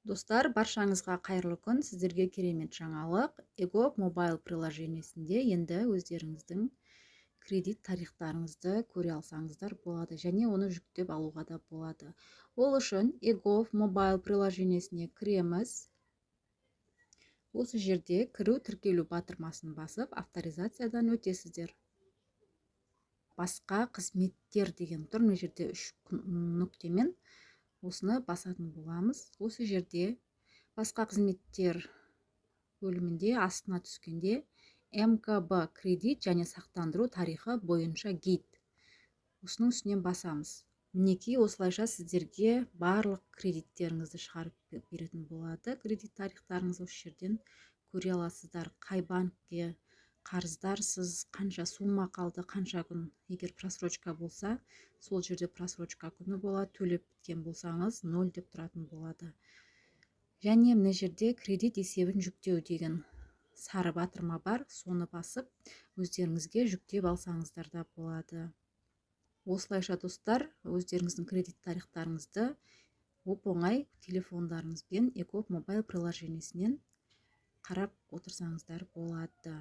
Достар, баршаңызға қайырлы күн. Сіздерге керемет жаңалық. EGOV мобайл приложениесінде енді өздеріңіздің кредит тарихтарыңызды көре алсаңыздар болады, және оны жүктеп алуға да болады. Ол үшін EGOV мобайл приложениесіне кіреміз. Осы жерде кіру тіркелу батырмасын басып, авторизациядан өтесіздер. Басқа қызметтер деген тұр. Мына жерде 3 нүктемен осыны басатын боламыз. Осы жерде басқа қызметтер бөлімінде астына түскенде МКБ кредит және сақтандыру тарихы бойынша гид. Осының үстінен басамыз. Мінекей осылайша сіздерге барлық кредиттеріңізді шығарып беретін болады. Кредит тарихтарыңызды осы жерден көре аласыздар. Қай банкке қарыздарсыз, қанша сумма қалды, қанша күн. Егер просрочка болса, сол жерде просрочка күні болады. Төлеп біткен болсаңыз 0 деп тұратын болады. Және мына жерде кредит есебін жүктеу деген сары батырма бар. Соны басып, өздеріңізге жүктеп алсаңыздар да болады. Осылайша достар, өздеріңіздің кредит тарихтарыңызды оп-оңай телефондарыңызбен EGOV мобайл приложениесінен қарап отырсаңыздар болады.